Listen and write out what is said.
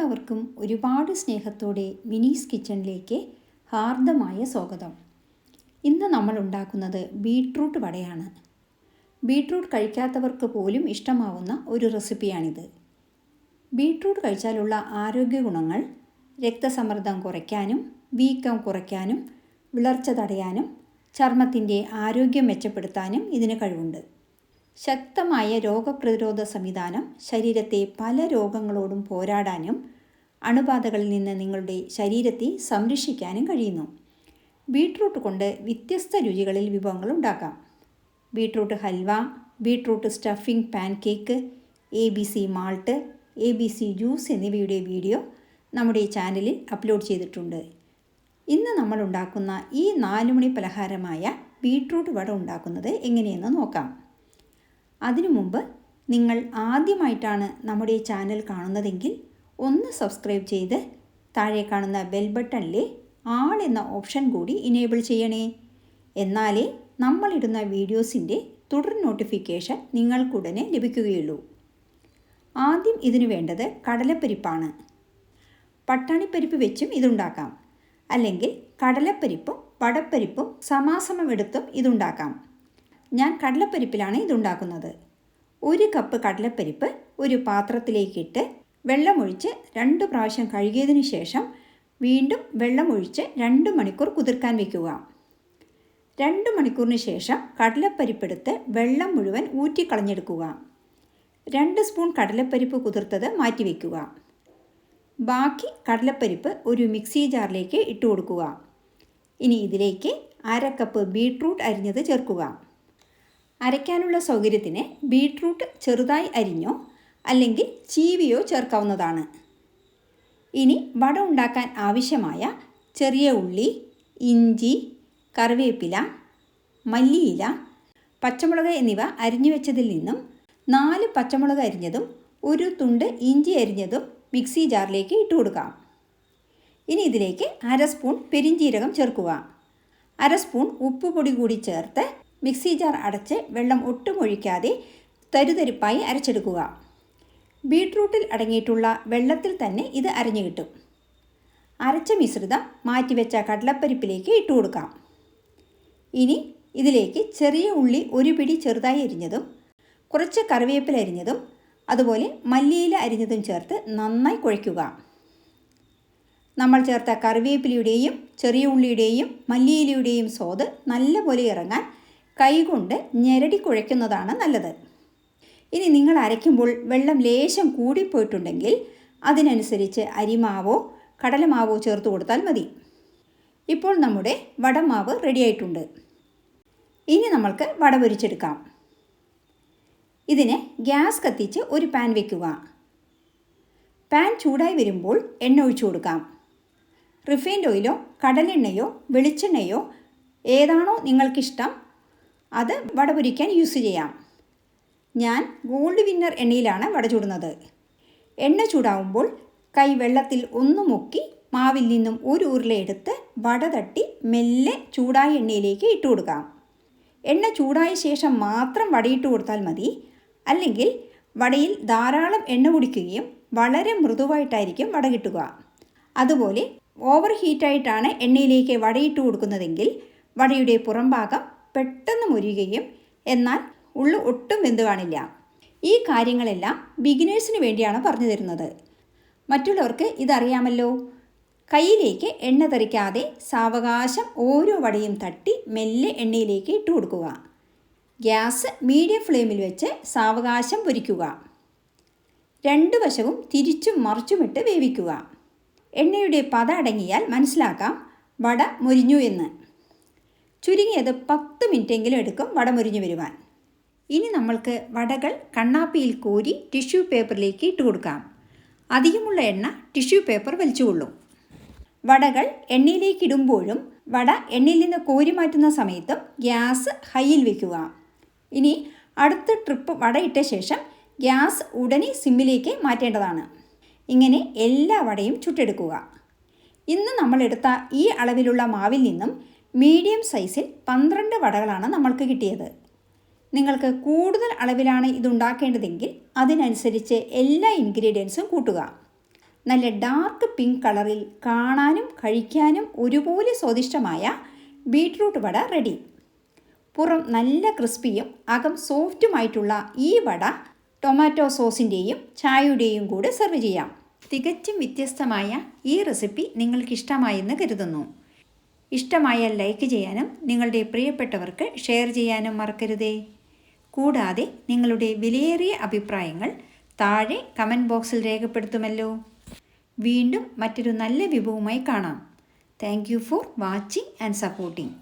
എല്ലാവർക്കും ഒരുപാട് സ്നേഹത്തോടെ മിനീസ് കിച്ചണിലേക്ക് ഹാർദമായ സ്വാഗതം. ഇന്ന് നമ്മൾ ഉണ്ടാക്കുന്നത് ബീട്രൂട്ട് വടയാണ്. ബീട്രൂട്ട് കഴിക്കാത്തവർക്ക് പോലും ഇഷ്ടമാവുന്ന ഒരു റെസിപ്പിയാണിത്. ബീട്രൂട്ട് കഴിച്ചാലുള്ള ആരോഗ്യ ഗുണങ്ങൾ രക്തസമ്മർദ്ദം കുറയ്ക്കാനും വീക്കം കുറയ്ക്കാനും വിളർച്ച തടയാനും ചർമ്മത്തിൻ്റെ ആരോഗ്യം മെച്ചപ്പെടുത്താനും ഇതിന് കഴിവുണ്ട്. ശക്തമായ രോഗപ്രതിരോധ സംവിധാനം ശരീരത്തെ പല രോഗങ്ങളോടും പോരാടാനും അണുബാധകളിൽ നിന്ന് നിങ്ങളുടെ ശരീരത്തെ സംരക്ഷിക്കാനും കഴിയുന്നു. ബീട്രൂട്ട് കൊണ്ട് വ്യത്യസ്ത രുചികളിൽ വിഭവങ്ങൾ ഉണ്ടാക്കാം. Beetroot halwa, beetroot stuffing pancake, ABC malt, ABC juice എന്നിവയുടെ വീഡിയോ നമ്മുടെ ചാനലിൽ അപ്ലോഡ് ചെയ്തിട്ടുണ്ട്. ഇന്ന് നമ്മൾ ഉണ്ടാക്കുന്ന ഈ 4 മണി പലഹാരമായ ബീട്രൂട്ട് വട ഉണ്ടാക്കുന്നത് എങ്ങനെയെന്ന് നോക്കാം. അതിനു മുമ്പ് നിങ്ങൾ ആദ്യമായിട്ടാണ് നമ്മുടെ ചാനൽ കാണുന്നതെങ്കിൽ ഒന്ന് സബ്സ്ക്രൈബ് ചെയ്ത് താഴെ കാണുന്ന ബെൽ ബട്ടണിലെ ആൾ എന്ന ഓപ്ഷൻ കൂടി ഇനേബിൾ ചെയ്യണേ. എന്നാലേ നമ്മളിടുന്ന വീഡിയോസിൻ്റെ തുടർ നോട്ടിഫിക്കേഷൻ നിങ്ങൾക്കുടനെ ലഭിക്കുകയുള്ളൂ. ആദ്യം ഇതിനു വേണ്ടത് കടലപ്പരിപ്പാണ്. പട്ടാണിപ്പരിപ്പ് വെച്ചും ഇതുണ്ടാക്കാം, അല്ലെങ്കിൽ കടലപ്പരിപ്പും വടപ്പരിപ്പും സമാസമം എടുത്തും ഇതുണ്ടാക്കാം. ഞാൻ കടലപ്പരിപ്പിലാണ് ഇതുണ്ടാക്കുന്നത്. 1 കപ്പ് കടലപ്പരിപ്പ് ഒരു പാത്രത്തിലേക്കിട്ട് വെള്ളമൊഴിച്ച് 2 പ്രാവശ്യം കഴുകിയതിന് ശേഷം വീണ്ടും വെള്ളമൊഴിച്ച് 2 മണിക്കൂർ കുതിർക്കാൻ വയ്ക്കുക. 2 മണിക്കൂറിന് ശേഷം കടലപ്പരിപ്പെടുത്ത് വെള്ളം മുഴുവൻ ഊറ്റിക്കളഞ്ഞെടുക്കുക. 2 സ്പൂൺ കടലപ്പരിപ്പ് കുതിർത്തത് മാറ്റിവെക്കുക. ബാക്കി കടലപ്പരിപ്പ് ഒരു മിക്സി ജാറിലേക്ക് ഇട്ട് കൊടുക്കുക. ഇനി ഇതിലേക്ക് 1/2 കപ്പ് ബീട്രൂട്ട് അരിഞ്ഞത് ചേർക്കുക. അരയ്ക്കാനുള്ള സൗകര്യത്തിന് ബീട്രൂട്ട് ചെറുതായി അരിഞ്ഞോ അല്ലെങ്കിൽ ചീവിയോ ചേർക്കാവുന്നതാണ്. ഇനി വട ഉണ്ടാക്കാൻ ആവശ്യമായ ചെറിയ ഉള്ളി, ഇഞ്ചി, കറിവേപ്പില, മല്ലിയില, പച്ചമുളക് എന്നിവ അരിഞ്ഞു വെച്ചതിൽ നിന്നും 4 പച്ചമുളക് അരിഞ്ഞതും 1 തുണ്ട് ഇഞ്ചി അരിഞ്ഞതും മിക്സി ജാറിലേക്ക് ഇട്ട് കൊടുക്കാം. ഇനി ഇതിലേക്ക് 1/2 സ്പൂൺ പെരിഞ്ജീരകം ചേർക്കുക. 1/2 സ്പൂൺ ഉപ്പുപൊടി കൂടി ചേർത്ത് മിക്സി ജാർ അടച്ച് വെള്ളം ഒട്ടും ഒഴിക്കാതെ തരുതരിപ്പായി അരച്ചെടുക്കുക. ബീട്രൂട്ടിൽ അടങ്ങിയിട്ടുള്ള വെള്ളത്തിൽ തന്നെ ഇത് അരഞ്ഞു കിട്ടും. അരച്ച മിശ്രിതം മാറ്റിവെച്ച കടലപ്പരിപ്പിലേക്ക് ഇട്ട് കൊടുക്കാം. ഇനി ഇതിലേക്ക് ചെറിയ ഉള്ളി 1 പിടി ചെറുതായി അരിഞ്ഞതും കുറച്ച് കറിവേപ്പില അരിഞ്ഞതും അതുപോലെ മല്ലിയില അരിഞ്ഞതും ചേർത്ത് നന്നായി കുഴയ്ക്കുക. നമ്മൾ ചേർത്ത കറിവേപ്പിലയുടെയും ചെറിയ ഉള്ളിയുടെയും മല്ലിയിലയുടെയും സ്വാദ് നല്ലപോലെ ഇറങ്ങാൻ കൈകൊണ്ട് ഞെരടി കുഴയ്ക്കുന്നതാണ് നല്ലത്. ഇനി നിങ്ങൾ അരയ്ക്കുമ്പോൾ വെള്ളം ലേശം കൂടിപ്പോയിട്ടുണ്ടെങ്കിൽ അതിനനുസരിച്ച് അരിമാവോ കടലമാവോ ചേർത്ത് കൊടുത്താൽ മതി. ഇപ്പോൾ നമ്മുടെ വടമാവ് റെഡിയായിട്ടുണ്ട്. ഇനി നമ്മൾക്ക് വട പൊരിച്ചെടുക്കാം. ഇതിന് ഗ്യാസ് കത്തിച്ച് ഒരു പാൻ വയ്ക്കുക. പാൻ ചൂടായി വരുമ്പോൾ എണ്ണ ഒഴിച്ചു കൊടുക്കാം. റിഫൈൻഡ് ഓയിലോ കടലെണ്ണയോ വെളിച്ചെണ്ണയോ ഏതാണോ നിങ്ങൾക്കിഷ്ടം അത് വട പൊരിക്കാൻ യൂസ് ചെയ്യാം. ഞാൻ ഗോൾഡ് വിന്നർ എണ്ണയിലാണ് വട ചൂടുന്നത്. എണ്ണ ചൂടാവുമ്പോൾ കൈ വെള്ളത്തിൽ ഒന്ന് മുക്കി മാവിൽ നിന്നും ഒരു ഉരുള എടുത്ത് വട തട്ടി മെല്ലെ ചൂടായ എണ്ണയിലേക്ക് ഇട്ട് കൊടുക്കാം. എണ്ണ ചൂടായ ശേഷം മാത്രം വടയിട്ട് കൊടുത്താൽ മതി. അല്ലെങ്കിൽ വടയിൽ ധാരാളം എണ്ണ കുടിക്കുകയും വളരെ മൃദുവായിട്ടായിരിക്കും വട കിട്ടുക. അതുപോലെ ഓവർ ഹീറ്റായിട്ടാണ് എണ്ണയിലേക്ക് വടയിട്ട് കൊടുക്കുന്നതെങ്കിൽ വടയുടെ പുറം ഭാഗം പെട്ടെന്ന് മുരിയുകയും എന്നാൽ ഉള്ളു ഒട്ടും വെന്ത് കാണില്ല. ഈ കാര്യങ്ങളെല്ലാം ബിഗിനേഴ്സിന് വേണ്ടിയാണ് പറഞ്ഞു തരുന്നത്. മറ്റുള്ളവർക്ക് ഇതറിയാമല്ലോ. കയ്യിലേക്ക് എണ്ണ തെറിക്കാതെ സാവകാശം ഓരോ വടയും തട്ടി മെല്ലെ എണ്ണയിലേക്ക് ഇട്ട് കൊടുക്കുക. ഗ്യാസ് മീഡിയം ഫ്ലെയിമിൽ വെച്ച് സാവകാശം പൊരിക്കുക. 2 വശവും തിരിച്ചും മറിച്ചുമിട്ട് വേവിക്കുക. എണ്ണയുടെ പത അടങ്ങിയാൽ മനസ്സിലാക്കാം വട മൊരിഞ്ഞു എന്ന്. ചുരുങ്ങിയത് 10 മിനിറ്റെങ്കിലും എടുക്കും വട മൊരിഞ്ഞു വരുവാൻ. ഇനി നമ്മൾക്ക് വടകൾ കണ്ണാപ്പിയിൽ കോരി ടിഷ്യൂ പേപ്പറിലേക്ക് ഇട്ട് കൊടുക്കാം. അധികമുള്ള എണ്ണ ടിഷ്യൂ പേപ്പർ വലിച്ചുകൊള്ളും. വടകൾ എണ്ണയിലേക്ക് ഇടുമ്പോഴും വട എണ്ണയിൽ നിന്ന് കോരി മാറ്റുന്ന സമയത്തും ഗ്യാസ് ഹൈയിൽ വയ്ക്കുക. ഇനി അടുത്ത ട്രിപ്പ് വട ഇട്ട ശേഷം ഗ്യാസ് ഉടനെ സിമ്മിലേക്ക് മാറ്റേണ്ടതാണ്. ഇങ്ങനെ എല്ലാ വടയും ചുട്ടെടുക്കുക. ഇന്ന് നമ്മളെടുത്ത ഈ അളവിലുള്ള മാവിൽ നിന്നും മീഡിയം സൈസിൽ 12 വടകളാണ് നമ്മൾക്ക് കിട്ടിയത്. നിങ്ങൾക്ക് കൂടുതൽ അളവിലാണ് ഇതുണ്ടാക്കേണ്ടതെങ്കിൽ അതിനനുസരിച്ച് എല്ലാ ഇൻഗ്രീഡിയൻസും കൂട്ടുക. നല്ല ഡാർക്ക് പിങ്ക് കളറിൽ കാണാനും കഴിക്കാനും ഒരുപോലെ സ്വാദിഷ്ടമായ ബീട്രൂട്ട് വട റെഡി. പുറം നല്ല ക്രിസ്പിയും അകം സോഫ്റ്റുമായിട്ടുള്ള ഈ വട ടൊമാറ്റോ സോസിൻ്റെയും ചായയുടെയും കൂടെ സെർവ് ചെയ്യാം. തികച്ചും വ്യത്യസ്തമായ ഈ റെസിപ്പി നിങ്ങൾക്കിഷ്ടമായെന്ന് കരുതുന്നു. ഇഷ്ടമായാൽ ലൈക്ക് ചെയ്യാനും നിങ്ങളുടെ പ്രിയപ്പെട്ടവർക്ക് ഷെയർ ചെയ്യാനും മറക്കരുതേ. കൂടാതെ നിങ്ങളുടെ വിലയേറിയ അഭിപ്രായങ്ങൾ താഴെ കമൻറ്റ് ബോക്സിൽ രേഖപ്പെടുത്തുമല്ലോ. വീണ്ടും മറ്റൊരു നല്ല വിഭവവുമായി കാണാം. Thank you for watching and supporting.